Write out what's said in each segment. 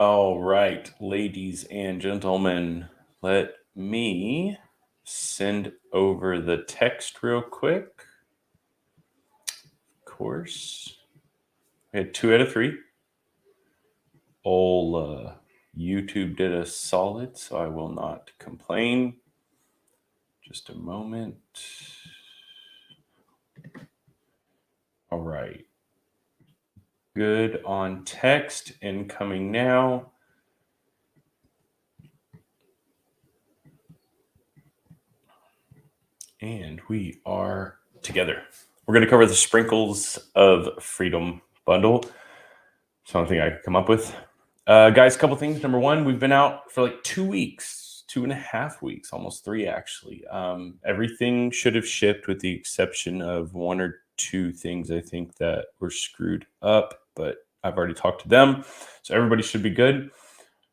All right, ladies and gentlemen, let me send over the text real quick. Of course, we had 2 out of 3. Old YouTube did us solid, so I will not complain. Just a moment. All right. Good on text, incoming now. And we are together. We're going to cover the Sprinkles of Freedom bundle. Something I could come up with. Guys, a couple things. Number one, we've been out for like 2 weeks, 2.5 weeks, almost 3 actually. Everything should have shipped with the exception of 1 or 2 things I think that were screwed up, but I've already talked to them. So everybody should be good.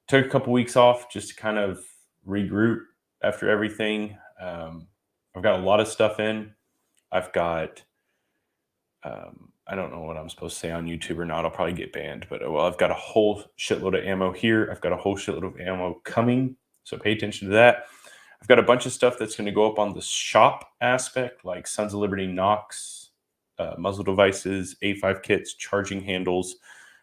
Took a couple weeks off just to kind of regroup after everything. I've got a lot of stuff in. I've got, I don't know what I'm supposed to say on YouTube or not. I'll probably get banned, but I've got a whole shitload of ammo here. I've got a whole shitload of ammo coming. So pay attention to that. I've got a bunch of stuff that's going to go up on the shop aspect, like Sons of Liberty Nox, muzzle devices, A5 kits, charging handles.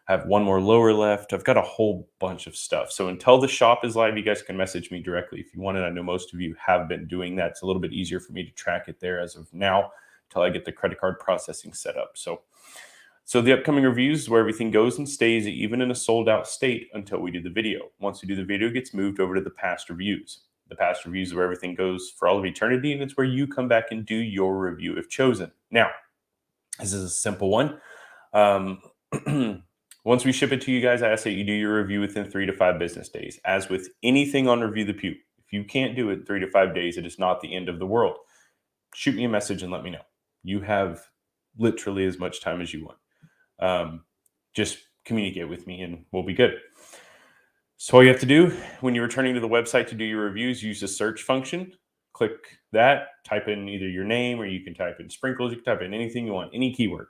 I have 1 more lower left. I've got a whole bunch of stuff. So until the shop is live, you guys can message me directly if you want it. I know most of you have been doing that. It's a little bit easier for me to track it there as of now until I get the credit card processing set up. So the upcoming reviews is where everything goes and stays even in a sold out state until we do the video. Once we do the video, it gets moved over to the past reviews. The past reviews is where everything goes for all of eternity, and it's where you come back and do your review if chosen. Now, this is a simple one. Once we ship it to you guys, I ask that you do your review within 3 to 5 business days. As with anything on Review the Pew, if you can't do it in 3 to 5 days, it is not the end of the world. Shoot me a message and let me know. You have literally as much time as you want. Just communicate with me and we'll be good. So all you have to do when you're returning to the website to do your reviews, use the search function. Click that, type in either your name or you can type in Sprinkles. You can type in anything you want, any keyword.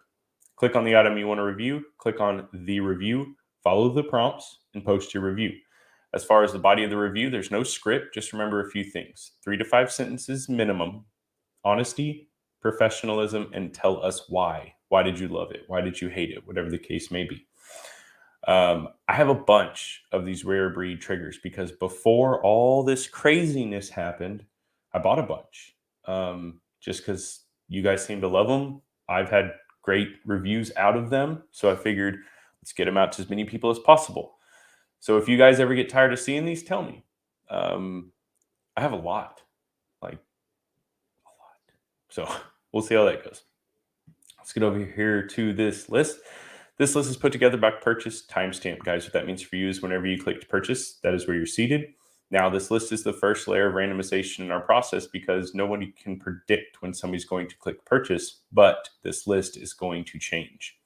Click on the item you want to review, click on the review, follow the prompts, and post your review. As far as the body of the review, there's no script. Just remember a few things. 3 to 5 sentences minimum. Honesty, professionalism, and tell us why. Why did you love it? Why did you hate it? Whatever the case may be. I have a bunch of these rare breed triggers because before all this craziness happened, I bought a bunch just because you guys seem to love them. I've had great reviews out of them. So I figured let's get them out to as many people as possible. So if you guys ever get tired of seeing these, tell me. I have a lot, like a lot. So we'll see how that goes. Let's get over here to this list. This list is put together by purchase timestamp, guys. What that means for you is whenever you click to purchase, that is where you're seated. Now, this list is the first layer of randomization in our process because nobody can predict when somebody's going to click purchase, but this list is going to change.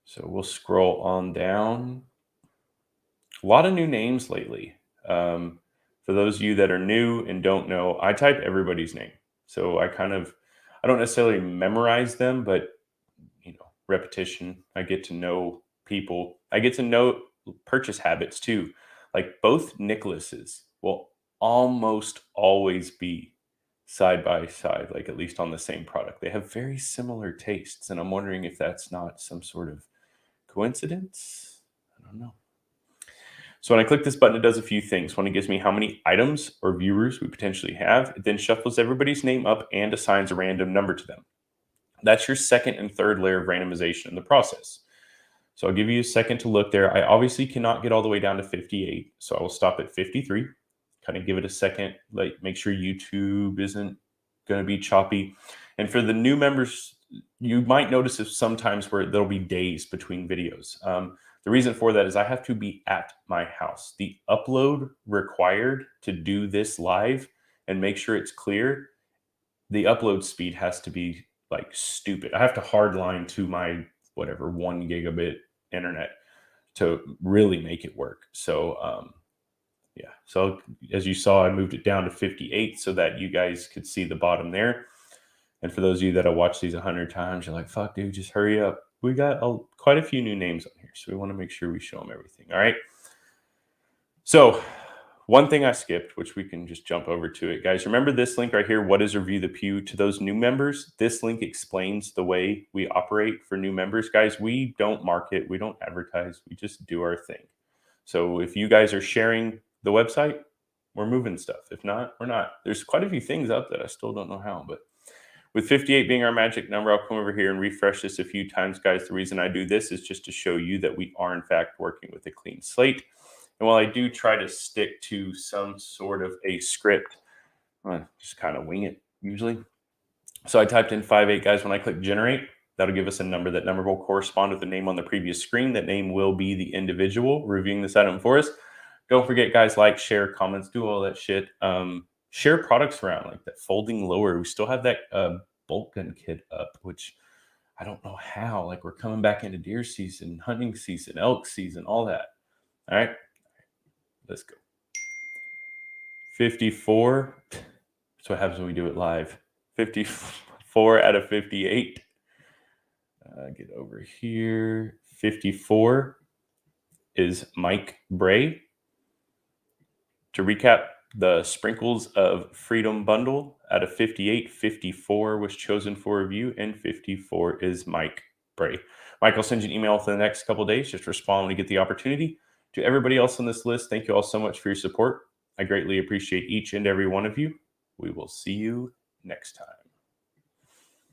So we'll scroll on down. A lot of new names lately. For those of you that are new and don't know, I type everybody's name. So I don't necessarily memorize them, but repetition. I get to know people. I get to know purchase habits too. Like both Nicholases will almost always be side by side, like at least on the same product. They have very similar tastes, and I'm wondering if that's not some sort of coincidence. I don't know. So when I click this button, it does a few things. One, it gives me how many items or viewers we potentially have. It then shuffles everybody's name up and assigns a random number to them. That's your second and third layer of randomization in the process. So I'll give you a second to look there. I obviously cannot get all the way down to 58, so I will stop at 53. Kind of give it a second, like make sure YouTube isn't going to be choppy. And for the new members, you might notice if sometimes where there'll be days between videos. The reason for that is I have to be at my house. The upload required to do this live and make sure it's clear, the upload speed has to be like stupid. I have to hardline to my whatever 1 gigabit internet to really make it work. So yeah, so as you saw, I moved it down to 58 so that you guys could see the bottom there. And for those of you that have watched these 100 times, you're like, fuck, dude, just hurry up. we got quite a few new names on here, so we want to make sure we show them everything. All right. So one thing I skipped, which we can just jump over to it, guys. Remember this link right here, what is Review the Pew? To those new members, this link explains the way we operate for new members. Guys, we don't market, we don't advertise, we just do our thing. So if you guys are sharing the website, we're moving stuff. If not, we're not. There's quite a few things up that I still don't know how, but with 58 being our magic number, I'll come over here and refresh this a few times, guys. The reason I do this is just to show you that we are, in fact, working with a clean slate. And while I do try to stick to some sort of a script, I just kind of wing it usually. So I typed in 58, guys. When I click generate, that'll give us a number. That number will correspond with the name on the previous screen. That name will be the individual reviewing this item for us. Don't forget, guys, like, share, comments, do all that shit. Share products around, like that folding lower. We still have that bolt gun kit up, which I don't know how. Like, we're coming back into deer season, hunting season, elk season, all that. All right, let's go. 54. That's what happens when we do it live. 54 out of 58. Get over here. 54 is Mike Bray. To recap, the Sprinkles of Freedom bundle out of 58, 54 was chosen for review, and 54 is Mike Bray. Mike, I'll send you an email for the next couple of days. Just respond when you get the opportunity. To everybody else on this list, thank you all so much for your support. I greatly appreciate each and every one of you. We will see you next time.